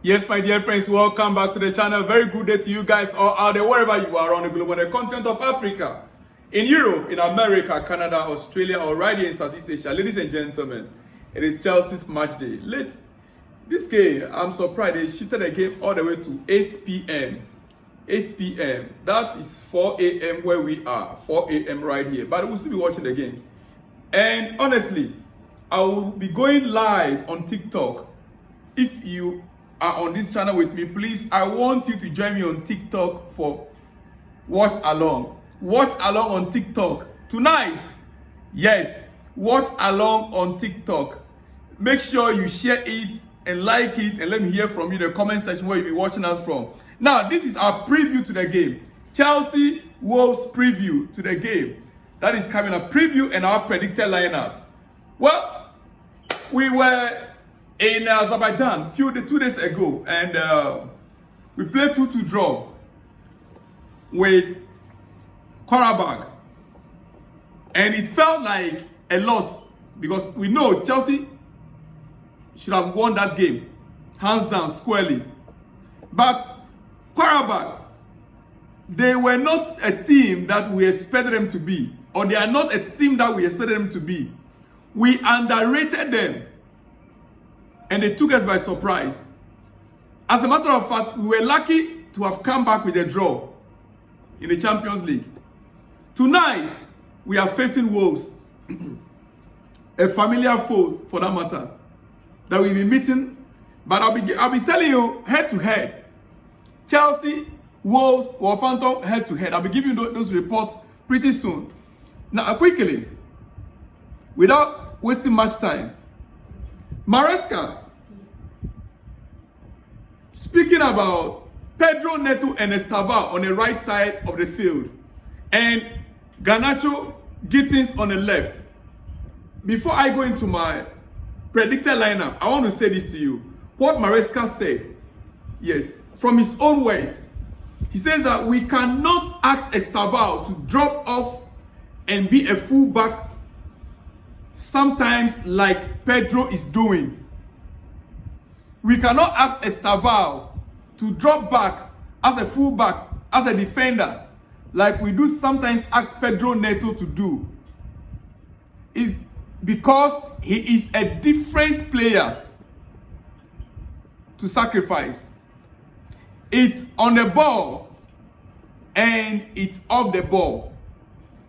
Yes, my dear friends, welcome back to the channel. Very good day to you guys all out there, wherever you are around the globe, on the continent of Africa, in Europe, in America, Canada, Australia, or right here in Southeast Asia. Ladies and gentlemen, it is Chelsea's match day. This game, I'm surprised, they shifted the game all the way to 8 p.m. 8 p.m. That is 4 a.m. where we are, 4 a.m. right here. But we'll still be watching the games. And honestly, I will be going live on TikTok. If you are on this channel with me, please, I want you to join me on TikTok for watch along. Watch along on TikTok tonight. Yes, watch along on TikTok. Make sure you share it and like it, and let me hear from you in the comment section where you'll be watching us from. Now, this is our preview to the game. Chelsea Wolves preview to the game. That is coming up. Preview and our predicted lineup. Well, we were in Azerbaijan 2 days ago, and we played 2-2 draw with Karabakh, and it felt like a loss because we know Chelsea should have won that game hands down, squarely. But Karabakh, they were not a team that we expected them to be, or they are not a team that we expected them to be. We underrated them, and they took us by surprise. As a matter of fact, we were lucky to have come back with a draw in the Champions League. Tonight, we are facing Wolves, a familiar foe for that matter, that we'll be meeting. But I'll be telling you head to head. Chelsea, Wolves, Wolverhampton head to head. I'll be giving you those reports pretty soon. Now, quickly, without wasting much time, Maresca, speaking about Pedro Neto and Estevao on the right side of the field, and Garnacho, Gittins on the left. Before I go into my predicted lineup, I want to say this to you. What Maresca said, yes, from his own words, he says that we cannot ask Estevao to drop off and be a fullback sometimes like Pedro is doing. We cannot ask Estevao to drop back as a fullback, as a defender, like we do sometimes ask Pedro Neto to do. Is because he is a different player to sacrifice. It's on the ball and it's off the ball.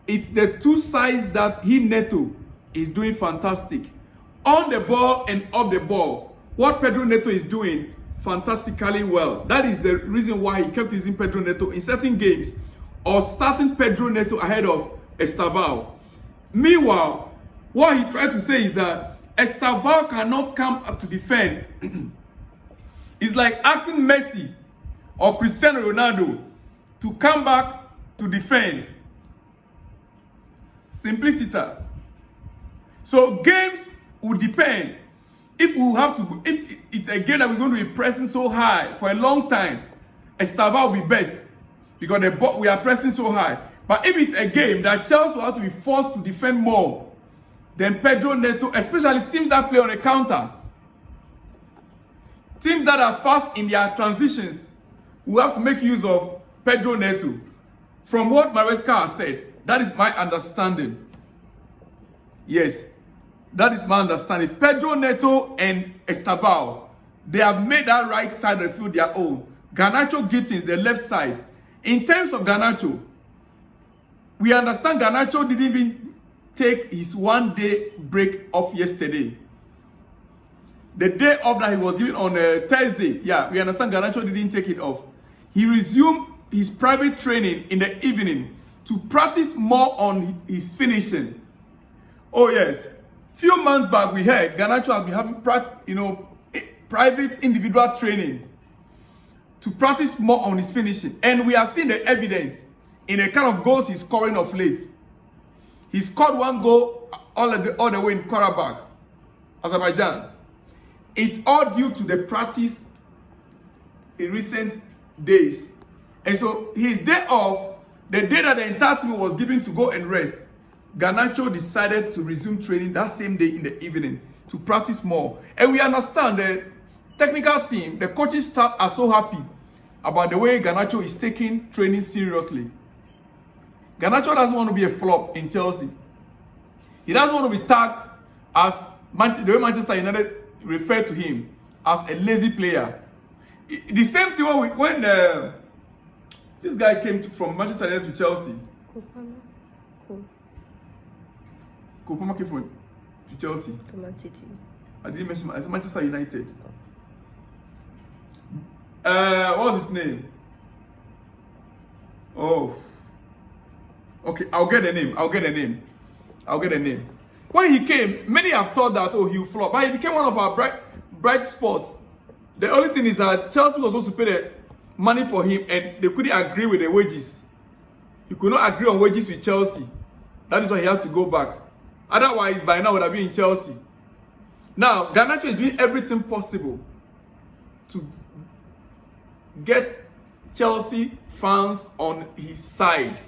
It's the two sides that Neto is doing fantastic. On the ball and off the ball, what Pedro Neto is doing fantastically well. That is the reason why he kept using Pedro Neto in certain games, or starting Pedro Neto ahead of Estevao. Meanwhile, what he tried to say is that Estevao cannot come up to defend. It's like asking Messi or Cristiano Ronaldo to come back to defend. Simplicity. So games will depend. If it's a game that we're going to be pressing so high for a long time, Estevao will be best because we are pressing so high. But if it's a game that Chelsea will have to be forced to defend more, then Pedro Neto, especially teams that play on a counter, teams that are fast in their transitions, will have to make use of Pedro Neto. From what Maresca has said, that is my understanding. Yes, that is my understanding. Pedro Neto and Estevao, they have made that right side of the field their own. Garnacho Gittins, the left side. In terms of Garnacho, we understand Garnacho didn't even take his 1 day break off yesterday. The day off that he was given on Thursday, yeah, we understand Garnacho didn't take it off. He resumed his private training in the evening to practice more on his finishing. Oh yes, few months back we heard Garnacho has been having private individual training to practice more on his finishing, and we are seeing the evidence in the kind of goals he's scoring of late. He scored 1 goal all the way in Karabakh, Azerbaijan. It's all due to the practice in recent days. And so his day off, the day that the entire team was given to go and rest, Garnacho decided to resume training that same day in the evening. to practice more. And we understand the technical team, the coaching staff are so happy about the way Garnacho is taking training seriously. Garnacho doesn't want to be a flop in Chelsea. He doesn't want to be tagged as the way Manchester United refer to him as a lazy player. The same thing when this guy came from Manchester United to Chelsea. Kopama came to Chelsea. To Man City. I didn't mention Manchester United. What was his name? Oh. Okay, I'll get a name. When he came, many have thought that, oh, he'll flop. But he became one of our bright spots. The only thing is that Chelsea was supposed to pay the money for him and they couldn't agree with the wages. He could not agree on wages with Chelsea. That is why he had to go back. Otherwise, by now, would have been in Chelsea. Now, Garnacho is doing everything possible to get Chelsea fans on his side.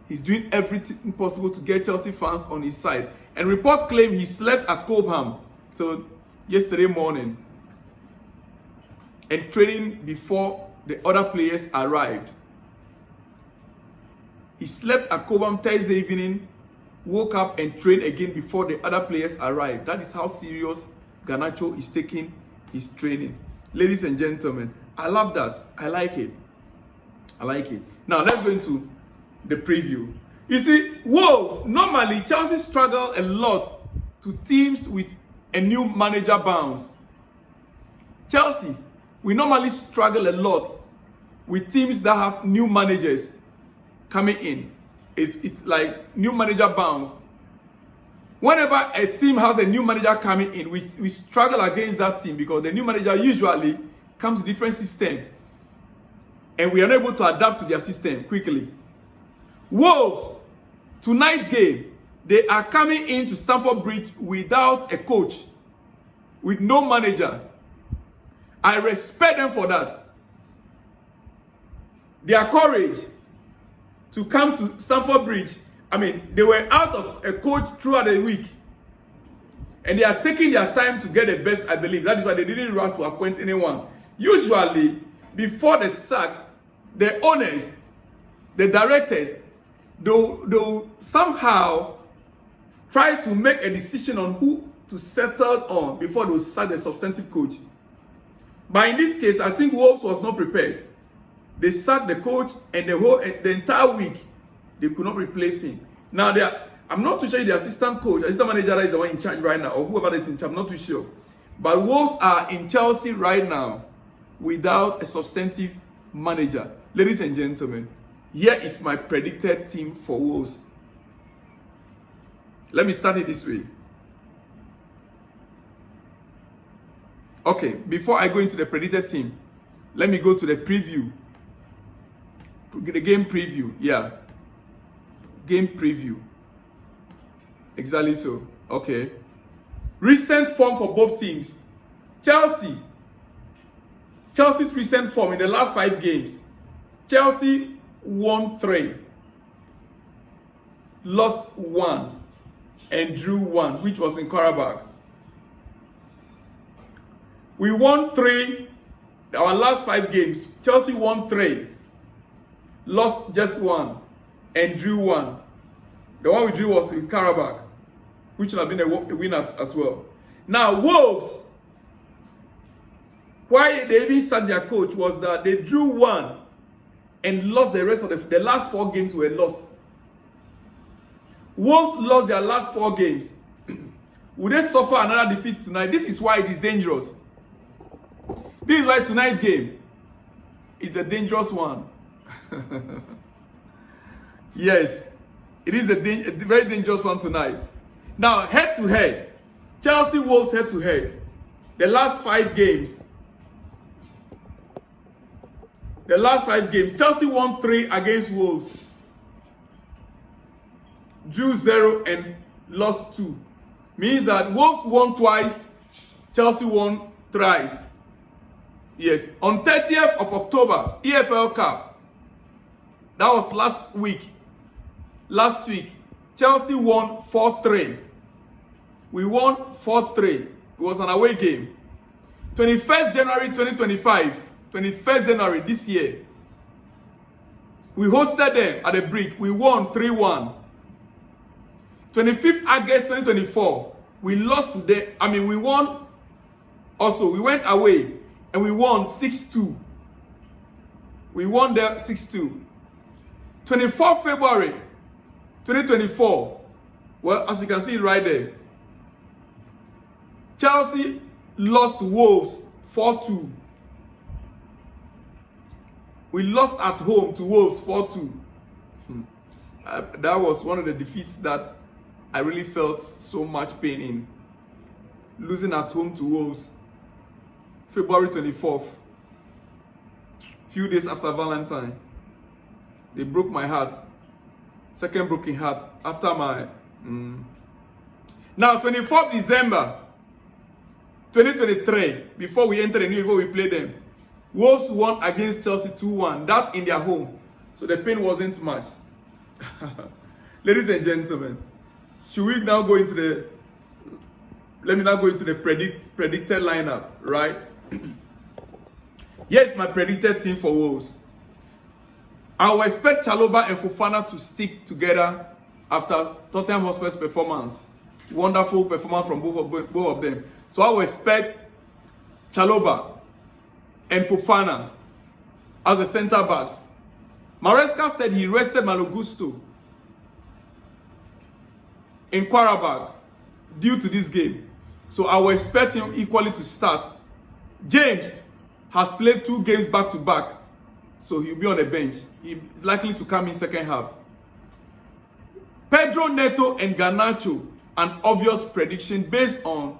He's doing everything possible to get Chelsea fans on his side. And report claim he slept at Cobham till yesterday morning and training before the other players arrived. He slept at Cobham Thursday evening, woke up and trained again before the other players arrived. That is how serious Garnacho is taking his training. Ladies and gentlemen, I love that. I like it. Now let's go into the preview. You see, Wolves, normally Chelsea struggle a lot to teams with a new manager bounce. Chelsea, we normally struggle a lot with teams that have new managers coming in. It's like new manager bounce. Whenever a team has a new manager coming in, we struggle against that team because the new manager usually comes with different system and we are unable to adapt to their system quickly. Wolves, tonight's game, they are coming into Stamford Bridge without a coach, with no manager. I respect them for that. Their courage to come to Stamford Bridge. I mean, they were out of a coach throughout the week. And they are taking their time to get the best, I believe. That is why they didn't rush to appoint anyone. Usually, before the sack, the owners, the directors, they'll somehow try to make a decision on who to settle on before they'll sack the substantive coach. But in this case, I think Wolves was not prepared. They sacked the coach and the entire week, they could not replace him. Now, I'm not too sure if the assistant manager is the one in charge right now, or whoever is in charge, I'm not too sure. But Wolves are in Chelsea right now without a substantive manager. Ladies and gentlemen, here is my predicted team for Wolves. Let me start it this way. Okay, before I go into the predicted team, let me go to the preview. The game preview, yeah. Game preview. Exactly so. Okay. Recent form for both teams. Chelsea's recent form in the last 5 games. Chelsea won 3, lost 1, and drew 1, which was in Karabakh. We won 3, our last 5 games. Chelsea won 3, lost just 1, and drew 1. The one we drew was in Karabakh, which would have been a winner as well. Now, Wolves, why they even sacked their coach was that they drew 1 and lost the rest of the last 4 games were lost. Wolves lost their last 4 games. Will they suffer another defeat tonight? This is why it is dangerous. This is why tonight's game is a dangerous one. Yes, it is a very dangerous one tonight. Now, head to head, Chelsea Wolves head to head. The last 5 games. Chelsea won 3 against Wolves. Drew 0 and lost 2. Means that Wolves won twice, Chelsea won thrice. Yes, on 30th of October, EFL Cup. That was last week. Chelsea won 4-3. we won 4-3. It was an away game. 21st January 2025, 21st January this year, we hosted them at the Bridge. We won 3-1. 25th August 2024, we lost to them. We won also. We went away and we won 6-2. We won there 6-2. 24th February 2024, well, as you can see right there, Chelsea lost to Wolves 4-2. We lost at home to Wolves 4-2. That was one of the defeats that I really felt so much pain in. Losing at home to Wolves, February 24th. Few days after Valentine. They broke my heart. Second broken heart after my... Now, 24th December 2023, before we enter the new year, before we play them, Wolves won against Chelsea 2-1. That in their home. So the pain wasn't much. Ladies and gentlemen, should we now go into the... Let me now go into the predicted lineup, right? Yes, my predicted team for Wolves. I will expect Chalobah and Fofana to stick together after Tottenham Hotspur's performance. Wonderful performance from both of them. So I will expect Chalobah and Fofana as the centre backs. Maresca said he rested Malo Gusto in Qarabag due to this game. So I will expect him equally to start. James has played 2 games back to back. So he'll be on the bench. He's likely to come in second half. Pedro Neto and Garnacho, an obvious prediction based on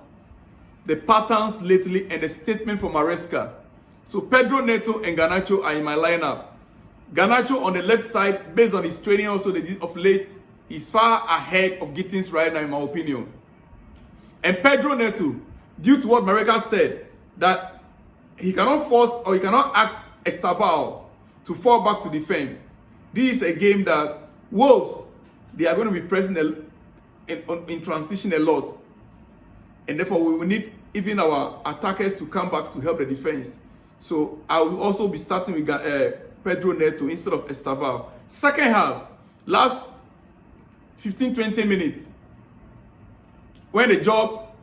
the patterns lately and the statement from Maresca. So Pedro Neto and Garnacho are in my lineup. Garnacho on the left side, based on his training also of late, is far ahead of Gittins right now in my opinion. And Pedro Neto, due to what Maresca said, that he cannot force or he cannot ask Estevao to fall back to defend. This is a game that Wolves, they are going to be pressing in transition a lot. And therefore, we will need even our attackers to come back to help the defense. So I will also be starting with Pedro Neto instead of Estevao. Second half, last 15-20 minutes, when the job,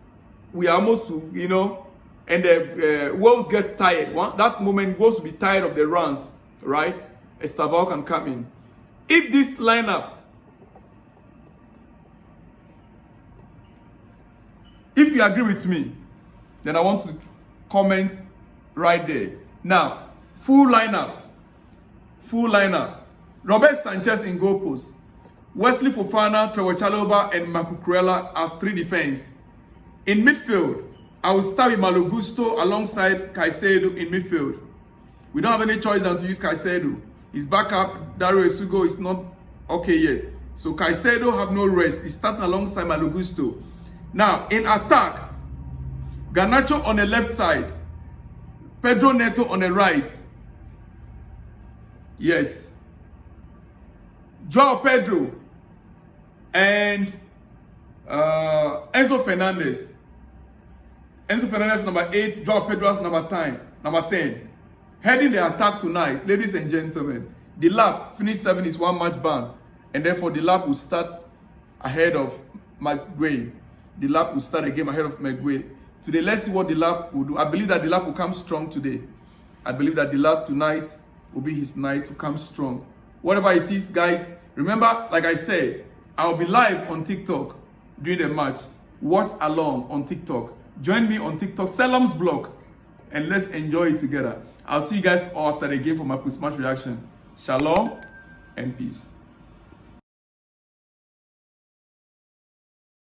we are almost to, and the Wolves get tired. That moment, Wolves will be tired of the runs, right? Estevao can come in. If this lineup, if you agree with me, then I want to comment right there. Now, full lineup. Robert Sanchez in goal post. Wesley Fofana, Trevor Chalobah, and Marco Kurela as 3 defense. In midfield, I will start with Malo Gusto alongside Caicedo in midfield. We don't have any choice than to use Caicedo. His backup, Dario Esugo, is not okay yet. So Caicedo have no rest. He's starting alongside Malo Gusto. Now, in attack, Garnacho on the left side, Pedro Neto on the right. Yes. Joao Pedro and Enzo Fernandez. Enzo Fernandez number 8, Joao Pedro number 10. Heading the attack tonight, ladies and gentlemen, the lap finished 7 is 1 match ban, and therefore the lap will start ahead of McGuay. The lap will start a game ahead of McGuay. Today, let's see what the lap will do. I believe that the lap will come strong today. I believe that the lap tonight will be his night to come strong. Whatever it is, guys, remember, like I said, I'll be live on TikTok during the match. Watch along on TikTok. Join me on TikTok, Selam's blog, and let's enjoy it together. I'll see you guys all after the game for my post-match reaction. Shalom and peace.